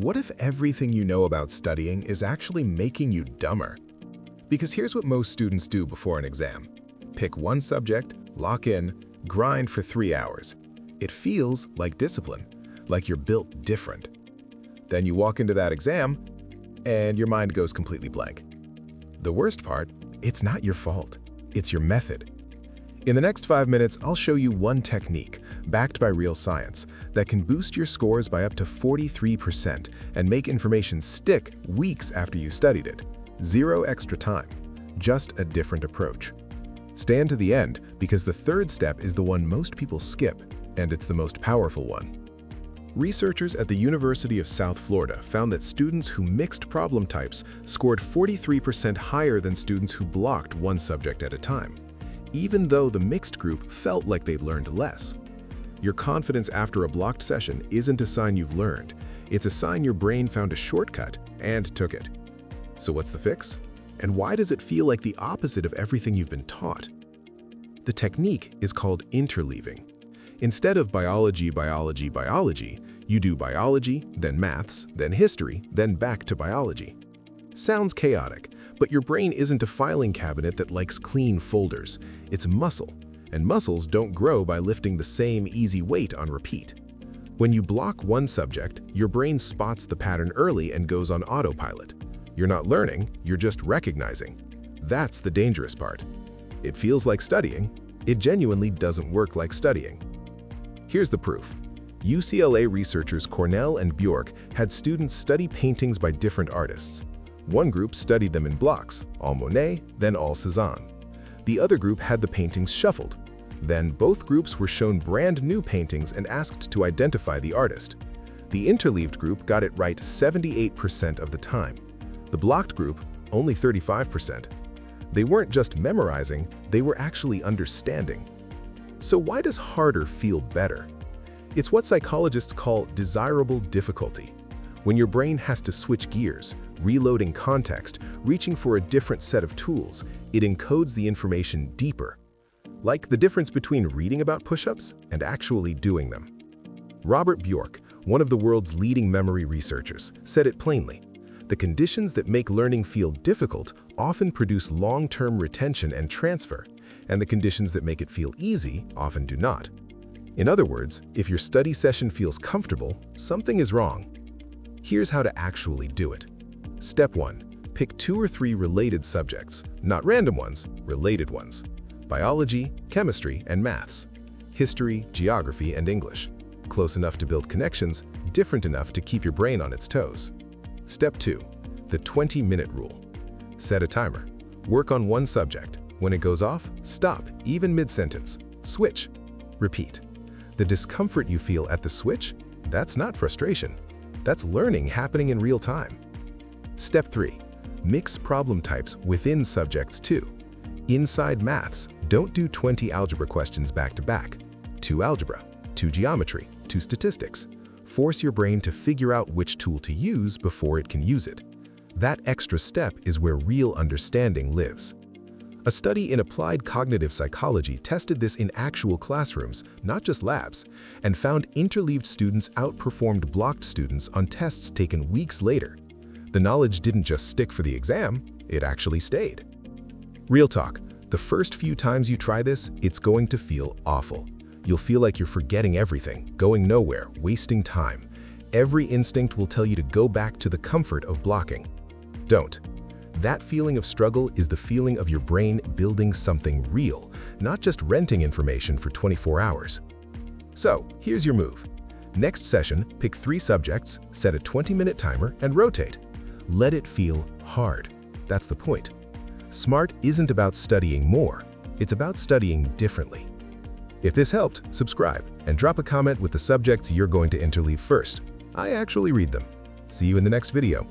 What if everything you know about studying is actually making you dumber? Because here's what most students do before an exam. Pick one subject, lock in, grind for 3 hours. It feels like discipline, like you're built different. Then you walk into that exam, and your mind goes completely blank. The worst part, it's not your fault. It's your method. In the next 5 minutes, I'll show you one technique, backed by real science, that can boost your scores by up to 43% and make information stick weeks after you studied it. Zero extra time, just a different approach. Stand to the end because the third step is the one most people skip, and it's the most powerful one. Researchers at the University of South Florida found that students who mixed problem types scored 43% higher than students who blocked one subject at a time, even though the mixed group felt like they'd learned less. Your confidence after a blocked session isn't a sign you've learned. It's a sign your brain found a shortcut and took it. So what's the fix? And why does it feel like the opposite of everything you've been taught? The technique is called interleaving. Instead of biology, biology, biology, you do biology, then maths, then history, then back to biology. Sounds chaotic, but your brain isn't a filing cabinet that likes clean folders. It's muscle, and muscles don't grow by lifting the same easy weight on repeat. When you block one subject, your brain spots the pattern early and goes on autopilot. You're not learning, you're just recognizing. That's the dangerous part. It feels like studying. It genuinely doesn't work like studying. Here's the proof. UCLA researchers Cornell and Bjork had students study paintings by different artists. One group studied them in blocks, all Monet, then all Cézanne. The other group had the paintings shuffled. Then both groups were shown brand new paintings and asked to identify the artist. The interleaved group got it right 78% of the time. The blocked group, only 35%. They weren't just memorizing, they were actually understanding. So why does harder feel better? It's what psychologists call desirable difficulty. When your brain has to switch gears, reloading context, reaching for a different set of tools, it encodes the information deeper. Like the difference between reading about push-ups and actually doing them. Robert Bjork, one of the world's leading memory researchers, said it plainly. The conditions that make learning feel difficult often produce long-term retention and transfer, and the conditions that make it feel easy often do not. In other words, if your study session feels comfortable, something is wrong. Here's how to actually do it. Step 1. Pick 2 or 3 related subjects, not random ones, related ones. Biology, chemistry, and maths. History, geography, and English. Close enough to build connections, different enough to keep your brain on its toes. Step 2. The 20-minute rule. Set a timer. Work on one subject. When it goes off, stop, even mid-sentence. Switch. Repeat. The discomfort you feel at the switch, that's not frustration. That's learning happening in real time. Step 3. Mix problem types within subjects too. Inside maths, don't do 20 algebra questions back to back. 2 algebra, 2 geometry, 2 statistics. Force your brain to figure out which tool to use before it can use it. That extra step is where real understanding lives. A study in applied cognitive psychology tested this in actual classrooms, not just labs, and found interleaved students outperformed blocked students on tests taken weeks later. The knowledge didn't just stick for the exam, it actually stayed. Real talk, the first few times you try this, it's going to feel awful. You'll feel like you're forgetting everything, going nowhere, wasting time. Every instinct will tell you to go back to the comfort of blocking. Don't. That feeling of struggle is the feeling of your brain building something real, not just renting information for 24 hours. So, here's your move. Next session, pick 3 subjects, set a 20-minute timer, and rotate. Let it feel hard. That's the point. Smart isn't about studying more, it's about studying differently. If this helped, subscribe and drop a comment with the subjects you're going to interleave first. I actually read them. See you in the next video.